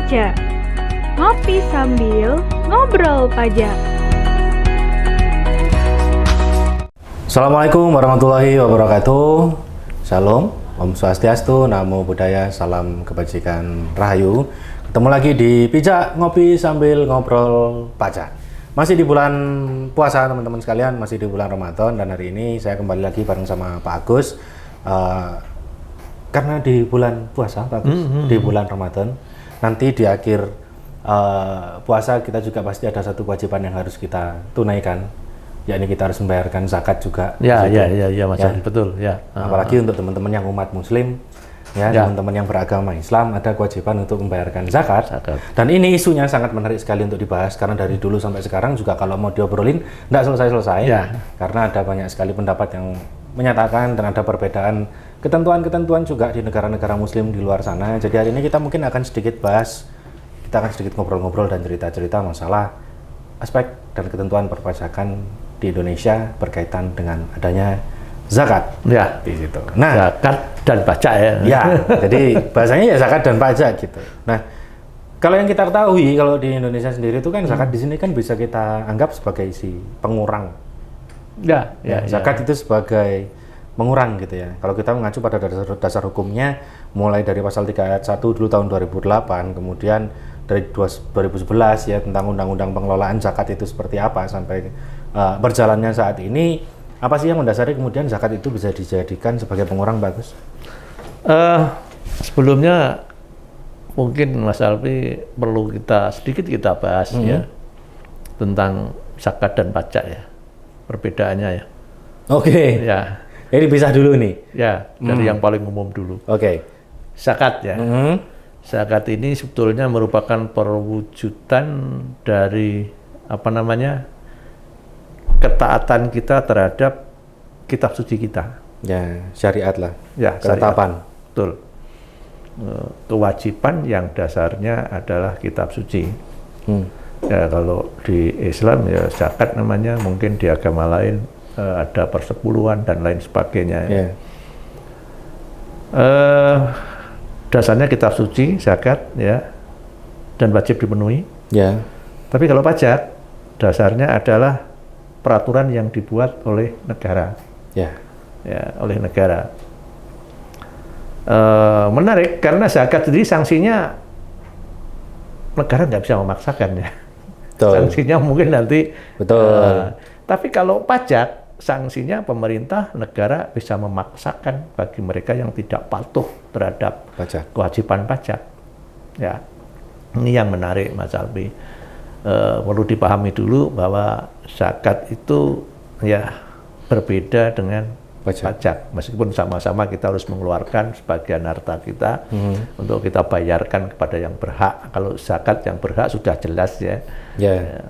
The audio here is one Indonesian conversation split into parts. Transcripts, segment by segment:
Paja. Ngopi sambil ngobrol pajak. Assalamualaikum warahmatullahi wabarakatuh. Shalom, Om Swastiastu, Namo Buddhaya, salam kebajikan Rahayu. Ketemu lagi di Pijak Ngopi Sambil Ngobrol Pajak. Masih di bulan puasa teman-teman sekalian, masih di bulan Ramadan, dan hari ini saya kembali lagi bareng sama Pak Agus. Karena di bulan puasa, Pak Agus, di bulan Ramadan, nanti di akhir puasa kita juga pasti ada satu kewajiban yang harus kita tunaikan, yakni kita harus membayarkan zakat juga. Ya, Mas Ali, betul. Ya. Apalagi untuk teman-teman yang umat Muslim, teman-teman yang beragama Islam, ada kewajiban untuk membayarkan zakat. Dan ini isunya sangat menarik sekali untuk dibahas, karena dari dulu sampai sekarang juga kalau mau diobrolin nggak selesai-selesai, karena ada banyak sekali pendapat yang menyatakan dan ada perbedaan ketentuan-ketentuan juga di negara-negara Muslim di luar sana. Jadi hari ini kita mungkin akan sedikit bahas, kita akan sedikit ngobrol-ngobrol dan cerita-cerita masalah aspek dan ketentuan perpajakan di Indonesia berkaitan dengan adanya zakat. Ya, di situ. Nah, zakat dan pajak ya. Ya, jadi bahasanya ya zakat dan pajak gitu. Nah, kalau yang kita ketahui kalau di Indonesia sendiri itu kan zakat di sini kan bisa kita anggap sebagai si pengurang. Zakat itu sebagai mengurang gitu ya. Kalau kita mengacu pada dasar hukumnya, mulai dari pasal 3 ayat 1 dulu tahun 2008, kemudian dari 2011 ya tentang undang-undang pengelolaan zakat itu seperti apa sampai berjalannya saat ini, apa sih yang mendasari kemudian zakat itu bisa dijadikan sebagai pengurang, bagus? Sebelumnya mungkin Mas Alfi perlu sedikit kita bahas ya tentang zakat dan pajak ya, perbedaannya ya. Oke. Ya. Ini bisa dulu nih. Ya, dari yang paling umum dulu. Oke. Zakat ya. Zakat ini sebetulnya merupakan perwujudan dari ketaatan kita terhadap kitab suci kita. Ya, syariat lah. Ya, ketetapan. Betul. Kewajiban yang dasarnya adalah kitab suci. Ya, kalau di Islam ya zakat namanya, mungkin di agama lain ada persepuluhan dan lain sebagainya. Yeah. Dasarnya kitab suci, zakat ya, dan wajib dipenuhi. Yeah. Tapi kalau pajak, dasarnya adalah peraturan yang dibuat oleh negara. Yeah. Ya, oleh negara. Menarik karena zakat sendiri sanksinya negara nggak bisa memaksakan ya. Betul. Sanksinya mungkin nanti. Betul. Tapi kalau pajak, sanksinya pemerintah negara bisa memaksakan bagi mereka yang tidak patuh terhadap kewajiban pajak. Ya, ini yang menarik, Mas Albi. Perlu dipahami dulu bahwa zakat itu ya berbeda dengan pajak. Meskipun sama-sama kita harus mengeluarkan sebagian harta kita untuk kita bayarkan kepada yang berhak. Kalau zakat yang berhak sudah jelas ya. Ya.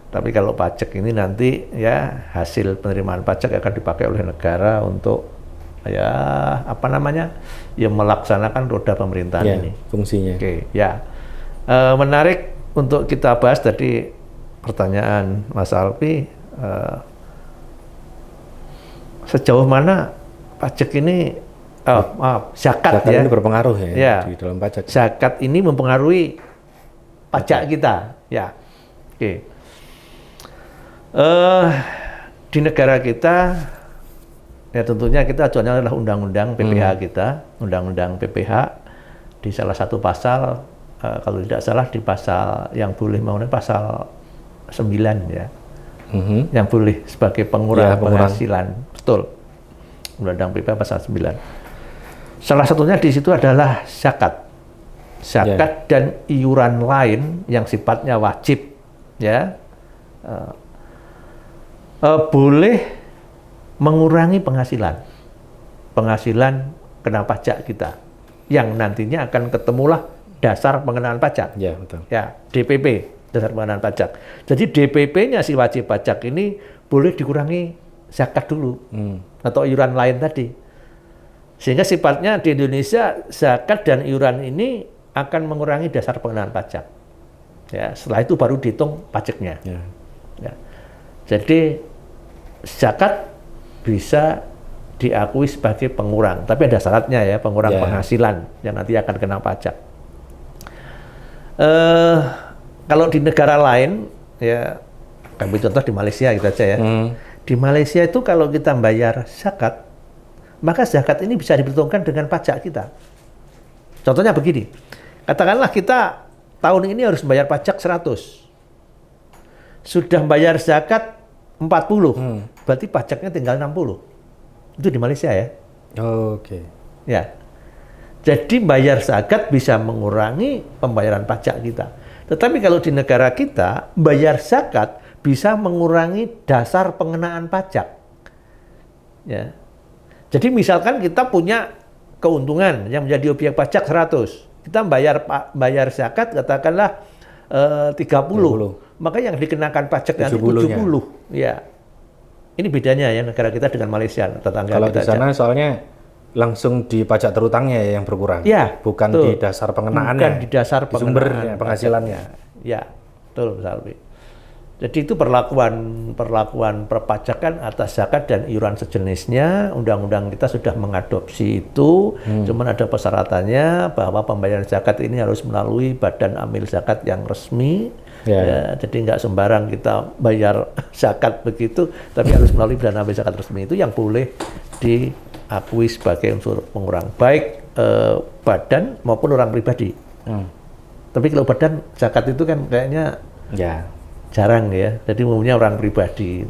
Tapi kalau pajak ini nanti ya hasil penerimaan pajak akan dipakai oleh negara untuk ya melaksanakan roda pemerintahan ini. Fungsinya. Oke, ya. Menarik untuk kita bahas tadi pertanyaan Mas Alfi, sejauh mana pajak ini zakat ya ini berpengaruh ya di dalam pajak. Zakat ini mempengaruhi pajak kita. Ya. Oke. Di negara kita ya tentunya kita acuannya adalah undang-undang PPH kita, undang-undang PPH di salah satu pasal, kalau tidak salah di pasal yang boleh menggunakan pasal 9 ya, yang boleh sebagai pengurang penghasilan, betul, undang-undang PPH pasal 9. Salah satunya di situ adalah zakat dan iuran lain yang sifatnya wajib ya. Boleh mengurangi penghasilan kena pajak kita, yang nantinya akan ketemulah dasar pengenaan pajak. Ya, betul. Ya, DPP, dasar pengenaan pajak. Jadi DPP-nya si wajib pajak ini boleh dikurangi zakat dulu atau iuran lain tadi. Sehingga sifatnya di Indonesia zakat dan iuran ini akan mengurangi dasar pengenaan pajak. Ya, setelah itu baru dihitung pajaknya. Ya. Jadi zakat bisa diakui sebagai pengurang, tapi ada syaratnya ya, pengurang penghasilan yang nanti akan kena pajak. Kalau di negara lain, ya, ambil contoh di Malaysia gitu aja ya. Di Malaysia itu kalau kita bayar zakat, maka zakat ini bisa diperhitungkan dengan pajak kita. Contohnya begini, katakanlah kita tahun ini harus bayar pajak 100. Sudah bayar zakat 40, berarti pajaknya tinggal 60. Itu di Malaysia ya. Oke. Ya. Jadi bayar zakat bisa mengurangi pembayaran pajak kita. Tetapi kalau di negara kita, bayar zakat bisa mengurangi dasar pengenaan pajak. Ya. Jadi misalkan kita punya keuntungan yang menjadi objek pajak 100. Kita bayar zakat katakanlah 30. Maka yang dikenakan pajak nanti 70. Ya. Ini bedanya ya negara kita dengan Malaysia, tetangga kalau kita. Kalau di sana soalnya langsung di pajak terutangnya yang berkurang. Ya, bukan betul. Di dasar pengenaannya. Bukan di dasar sumber penghasilannya. Ya, betul Salvi. Jadi itu perlakuan perpajakan atas zakat dan iuran sejenisnya. Undang-undang kita sudah mengadopsi itu. Cuman ada persyaratannya bahwa pembayaran zakat ini harus melalui badan amil zakat yang resmi. Ya, jadi nggak sembarang kita bayar zakat begitu, tapi harus melalui badan amil zakat resmi itu yang boleh diakui sebagai unsur pengurang, baik badan maupun orang pribadi. Tapi kalau badan zakat itu kan kayaknya jarang ya, jadi umumnya orang pribadi.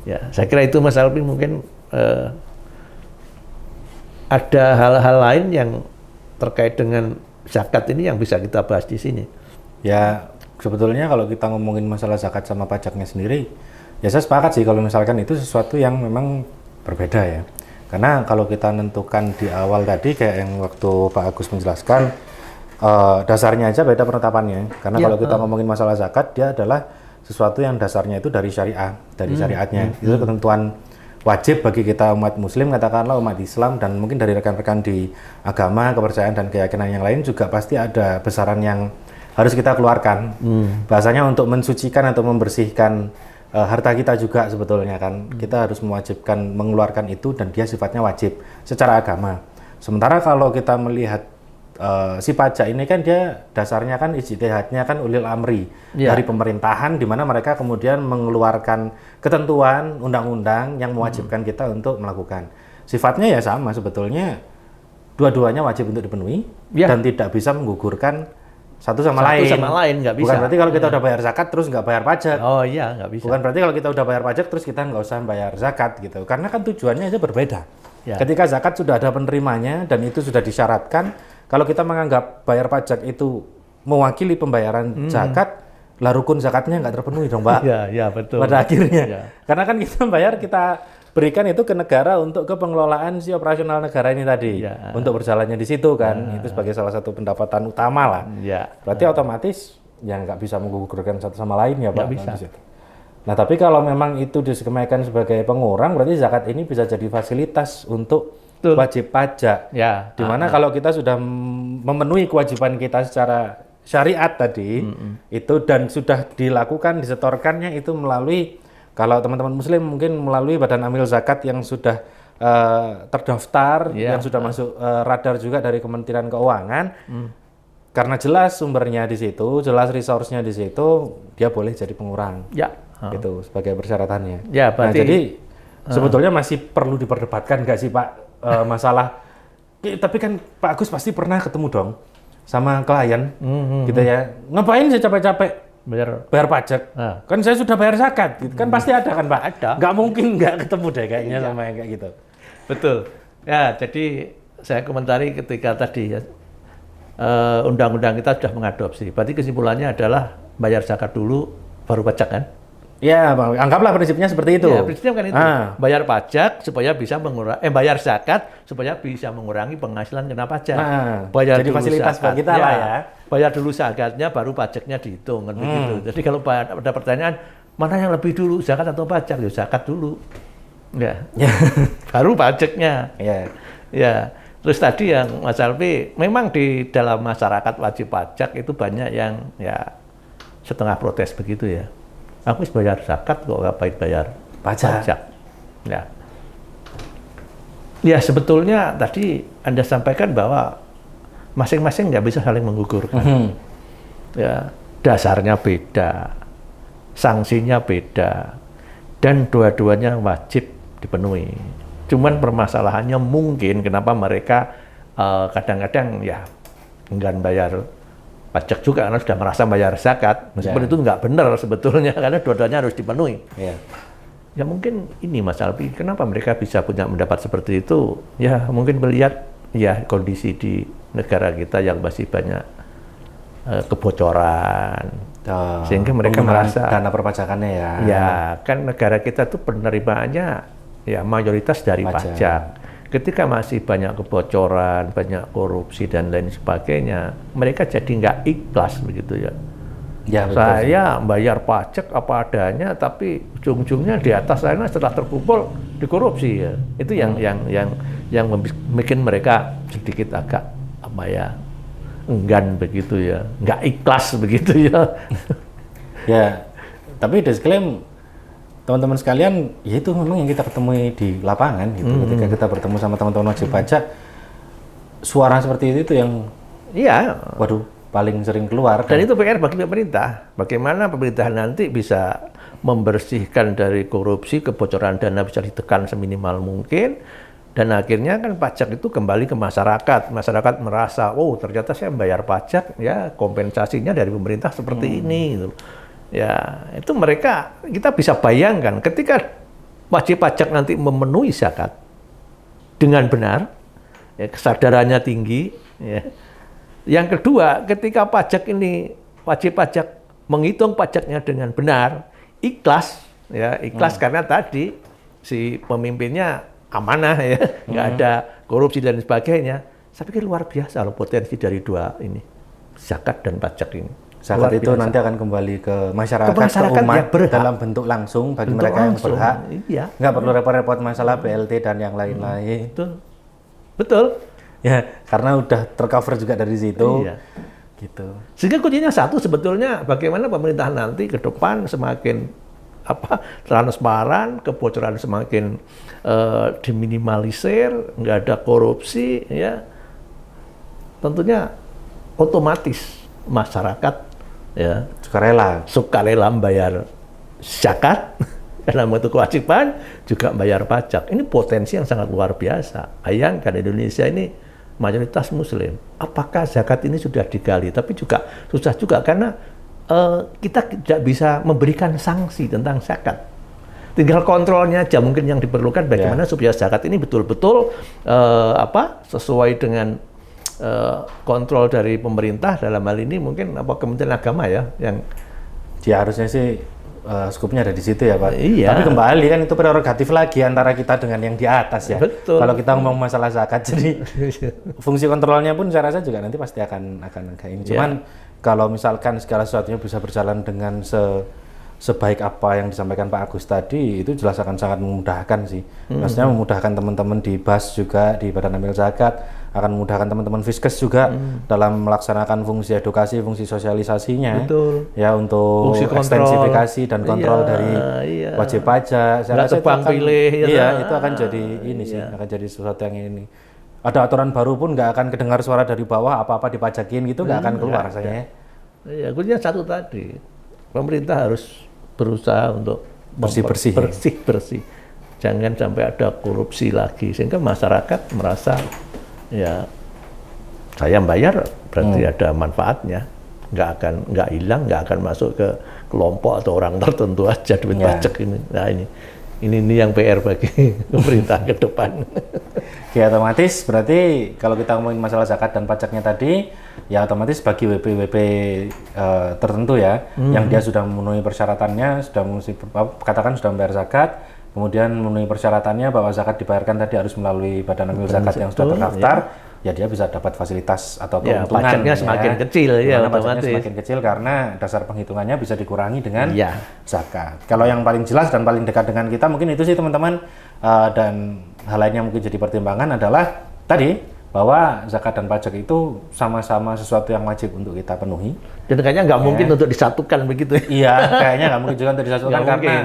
Ya, saya kira itu Mas Alvin mungkin ada hal-hal lain yang terkait dengan zakat ini yang bisa kita bahas di sini. Ya, sebetulnya kalau kita ngomongin masalah zakat sama pajaknya sendiri, ya saya sepakat sih kalau misalkan itu sesuatu yang memang berbeda ya. Karena kalau kita nentukan di awal tadi kayak yang waktu Pak Agus menjelaskan, dasarnya aja beda penetapannya. Karena kalau kita ngomongin masalah zakat, dia adalah sesuatu yang dasarnya itu dari syariah, dari syariatnya. Itu ketentuan wajib bagi kita umat muslim, katakanlah umat Islam, dan mungkin dari rekan-rekan di agama, kepercayaan dan keyakinan yang lain juga pasti ada besaran yang harus kita keluarkan. Bahasanya untuk mensucikan atau membersihkan harta kita juga sebetulnya kan. Kita harus mewajibkan mengeluarkan itu dan dia sifatnya wajib secara agama. Sementara kalau kita melihat si pajak ini kan dia dasarnya kan ijtihadnya kan ulil amri dari pemerintahan, di mana mereka kemudian mengeluarkan ketentuan undang-undang yang mewajibkan kita untuk melakukan. Sifatnya ya sama sebetulnya, dua-duanya wajib untuk dipenuhi dan tidak bisa menggugurkan satu sama lain nggak bisa. Bukan berarti kalau kita udah bayar zakat terus nggak bayar pajak. Oh iya, nggak bisa. Bukan berarti kalau kita udah bayar pajak terus kita nggak usah bayar zakat gitu. Karena kan tujuannya aja berbeda. Ketika zakat sudah ada penerimanya dan itu sudah disyaratkan, kalau kita menganggap bayar pajak itu mewakili pembayaran zakat, lah rukun zakatnya nggak terpenuhi dong, Pak. Iya, betul. Pada akhirnya. Karena kan kita bayar, kita berikan itu ke negara untuk ke pengelolaan si operasional negara ini tadi. Untuk berjalannya di situ kan. Itu sebagai salah satu pendapatan utama lah. Berarti otomatis ya nggak bisa menggugurkan satu sama lain ya, Pak. Nggak bisa. Nah, tapi kalau memang itu diskemakan sebagai pengurang, berarti zakat ini bisa jadi fasilitas untuk wajib pajak. Dimana kalau kita sudah memenuhi kewajiban kita secara syariat tadi, itu dan sudah dilakukan, disetorkannya itu melalui, kalau teman-teman muslim mungkin melalui badan amil zakat yang sudah terdaftar, yang sudah masuk radar juga dari Kementerian Keuangan. Karena jelas sumbernya di situ, jelas resource-nya di situ, dia boleh jadi pengurang. Gitu sebagai persyaratannya. Berarti, nah, jadi sebetulnya masih perlu diperdebatkan nggak sih Pak masalah? Tapi kan Pak Agus pasti pernah ketemu dong sama klien, gitu ya. Ngapain saya capek-capek bayar pajak? Kan saya sudah bayar zakat, gitu. Kan pasti ada kan Pak? Ada. Nggak mungkin nggak ketemu deh kayaknya sama yang kayak gitu. Betul. Ya, jadi saya komentari ketika tadi ya, undang-undang kita sudah mengadopsi. Berarti kesimpulannya adalah bayar zakat dulu, baru pajak kan? Ya, anggaplah prinsipnya seperti itu. Ya, prinsipnya kan itu. Bayar pajak supaya bisa bayar zakat supaya bisa mengurangi penghasilan kena pajak. Bayar jadi fasilitas buat kita lah ya. Bayar dulu zakatnya, baru pajaknya dihitung kan begitu. Jadi kalau ada pertanyaan mana yang lebih dulu, zakat atau pajak? Ya zakat dulu. Baru pajaknya. Ya. Terus tadi yang Mas Alfi, memang di dalam masyarakat wajib pajak itu banyak yang ya setengah protes begitu ya. Aku harus bayar zakat kok ngapain bayar pajak. Ya sebetulnya tadi Anda sampaikan bahwa masing-masing nggak bisa saling menggugurkan. Ya, dasarnya beda, sanksinya beda, dan dua-duanya wajib dipenuhi. Cuman permasalahannya mungkin kenapa mereka kadang-kadang ya enggan bayar pajak juga karena sudah merasa bayar zakat, meskipun itu nggak benar sebetulnya karena dua-duanya harus dipenuhi. Ya mungkin ini Mas Albi, kenapa mereka bisa punya pendapat seperti itu? Ya mungkin melihat ya kondisi di negara kita yang masih banyak kebocoran, sehingga mereka merasa dana perpajakannya ya. Ya kan negara kita tuh penerimaannya ya mayoritas dari pajak. Ketika masih banyak kebocoran, banyak korupsi dan lain sebagainya, mereka jadi nggak ikhlas begitu ya. Ya, betul. Saya bayar pajak apa adanya, tapi ujung-ujungnya di atas sana setelah terkumpul dikorupsi ya. Itu yang bikin mereka sedikit agak apa ya, enggan begitu ya, nggak ikhlas begitu ya. Ya, tapi disclaimer teman-teman sekalian, ya itu memang yang kita ketemui di lapangan gitu. Ketika kita bertemu sama teman-teman wajib pajak, suara seperti itu yang waduh paling sering keluar. Dan itu PR bagi pemerintah. Bagaimana pemerintah nanti bisa membersihkan dari korupsi, kebocoran dana bisa ditekan seminimal mungkin, dan akhirnya kan pajak itu kembali ke masyarakat. Masyarakat merasa, oh ternyata saya bayar pajak, ya kompensasinya dari pemerintah seperti ini gitu. Ya, itu mereka, kita bisa bayangkan ketika wajib pajak nanti memenuhi zakat dengan benar, ya, kesadarannya tinggi. Ya. Yang kedua, ketika pajak ini, wajib pajak menghitung pajaknya dengan benar, ikhlas, ya ikhlas karena tadi si pemimpinnya amanah ya, nggak ada korupsi dan sebagainya. Saya pikir luar biasa loh potensi dari dua ini, zakat dan pajak ini. Zakat itu nanti akan kembali ke masyarakat, ke umat dalam bentuk langsung bagi mereka yang berhak. Iya. Nggak perlu repot-repot masalah BLT dan yang lain-lain. Betul. Ya, karena udah tercover juga dari situ. Iya. Gitu. Sehingga kuncinya satu sebetulnya bagaimana pemerintah nanti ke depan semakin transparan, kebocoran semakin diminimalisir, nggak ada korupsi, ya. Tentunya otomatis masyarakat ya sukarela membayar zakat karena itu kewajiban, juga bayar pajak. Ini potensi yang sangat luar biasa. Bayangkan Indonesia ini mayoritas Muslim. Apakah zakat ini sudah digali? Tapi juga susah juga karena kita tidak bisa memberikan sanksi tentang zakat. Tinggal kontrolnya aja mungkin yang diperlukan bagaimana supaya zakat ini betul-betul sesuai dengan kontrol dari pemerintah. Dalam hal ini mungkin Kementerian Agama ya yang dia harusnya sih skupnya ada di situ ya Pak. Iya. Tapi kembali kan itu prerogatif lagi antara kita dengan yang di atas ya. Betul. Kalau kita ngomong masalah zakat, jadi fungsi kontrolnya pun saya rasa juga nanti pasti akan kayak ini. Cuman kalau misalkan segala sesuatunya bisa berjalan dengan sebaik apa yang disampaikan Pak Agus tadi, itu jelas akan sangat memudahkan sih. Maksudnya memudahkan teman-teman di BAS juga, di Badan Amil Zakat, akan memudahkan teman-teman Fiskes juga dalam melaksanakan fungsi edukasi, fungsi sosialisasinya. Betul. Ya, untuk ekstensifikasi dan kontrol dari wajib pajak. Saya rasa itu akan, itu akan jadi ini sih, akan jadi sesuatu yang ini. Ada aturan baru pun nggak akan kedengar suara dari bawah, apa-apa dipajakin gitu, nggak akan keluar rasanya. Iya, kuncinya satu tadi. Pemerintah harus berusaha untuk bersih-bersih. Jangan sampai ada korupsi lagi, sehingga masyarakat merasa ya saya bayar berarti ada manfaatnya, nggak hilang, nggak akan masuk ke kelompok atau orang tertentu aja duit pajak ini. Nah ini yang PR bagi pemerintah ke depan. Ya otomatis berarti kalau kita ngomongin masalah zakat dan pajaknya tadi, ya otomatis bagi WP tertentu ya, yang dia sudah memenuhi persyaratannya, katakan sudah membayar zakat, kemudian memenuhi persyaratannya bahwa zakat dibayarkan tadi harus melalui Badan Amil Zakat yang sudah terdaftar, ya dia bisa dapat fasilitas atau keuntungan. Pajaknya semakin kecil ya otomatis. Pajaknya semakin kecil karena dasar penghitungannya bisa dikurangi dengan zakat. Kalau yang paling jelas dan paling dekat dengan kita mungkin itu sih teman-teman, dan hal lain yang mungkin jadi pertimbangan adalah tadi bahwa zakat dan pajak itu sama-sama sesuatu yang wajib untuk kita penuhi. Dan kayaknya nggak mungkin untuk disatukan begitu. Iya, kayaknya nggak mungkin juga untuk disatukan karena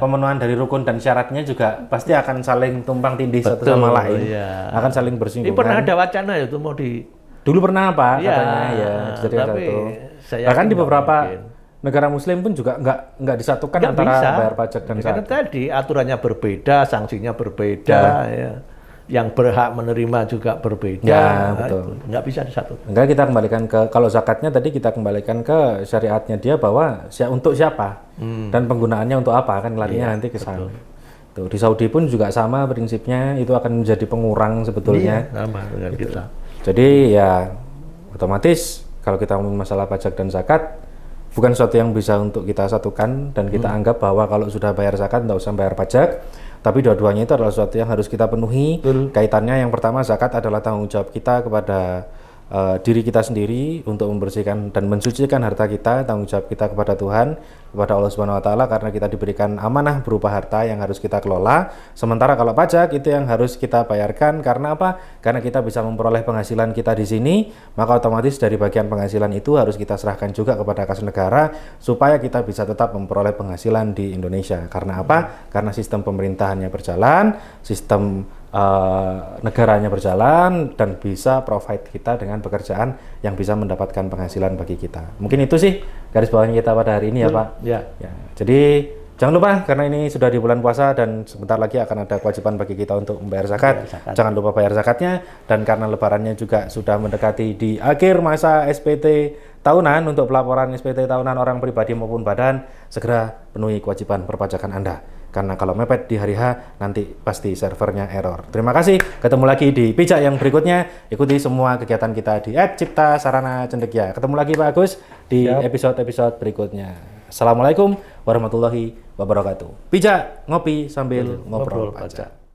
pemenuhan dari rukun dan syaratnya juga pasti akan saling tumpang tindih satu sama lain. Akan saling bersinggungan. Ini pernah ada wacana itu mau Dulu pernah Pak Ya, katanya ya dijadikan tapi satu. saya Bahkan yakin di nggak beberapa mungkin. negara Muslim pun juga nggak disatukan Nggak antara bisa. bayar pajak dan Karena zakat. tadi aturannya berbeda, sanksinya berbeda, ya. Yang berhak menerima juga berbeda. Ya, Nah, betul. itu nggak bisa disatukan. Enggak, kita kembalikan ke kalau zakatnya tadi kita kembalikan ke syariatnya dia bahwa untuk siapa dan penggunaannya untuk apa kan larinya nanti ke sana. Tuh, di Saudi pun juga sama prinsipnya, itu akan menjadi pengurang sebetulnya. Iya, sama dengan kita. Jadi ya otomatis kalau kita ngomong masalah pajak dan zakat bukan sesuatu yang bisa untuk kita satukan dan kita anggap bahwa kalau sudah bayar zakat nggak usah bayar pajak. Tapi dua-duanya itu adalah sesuatu yang harus kita penuhi. Kaitannya yang pertama, zakat adalah tanggung jawab kita kepada diri kita sendiri untuk membersihkan dan mensucikan harta kita, tanggung jawab kita kepada Tuhan, kepada Allah Subhanahu wa taala, karena kita diberikan amanah berupa harta yang harus kita kelola. Sementara kalau pajak itu yang harus kita bayarkan, karena apa? Karena kita bisa memperoleh penghasilan kita di sini, maka otomatis dari bagian penghasilan itu harus kita serahkan juga kepada kas negara supaya kita bisa tetap memperoleh penghasilan di Indonesia. Karena apa? Karena sistem pemerintahannya berjalan, sistem negaranya berjalan, dan bisa provide kita dengan pekerjaan yang bisa mendapatkan penghasilan bagi kita. Mungkin itu sih garis bawahnya kita pada hari ini ya Pak. Ya. Jadi jangan lupa, karena ini sudah di bulan puasa dan sebentar lagi akan ada kewajiban bagi kita untuk membayar zakat. Jangan lupa bayar zakatnya, dan karena lebarannya juga sudah mendekati di akhir masa SPT tahunan, untuk pelaporan SPT tahunan orang pribadi maupun badan, segera penuhi kewajiban perpajakan Anda. Karena kalau mepet di hari H, nanti pasti servernya error. Terima kasih, ketemu lagi di pijak yang berikutnya. Ikuti semua kegiatan kita di @cipta_sarana_cendekia. Ketemu lagi Pak Agus di episode-episode berikutnya. Assalamualaikum warahmatullahi wabarakatuh. Pijak ngopi sambil ngobrol pajak.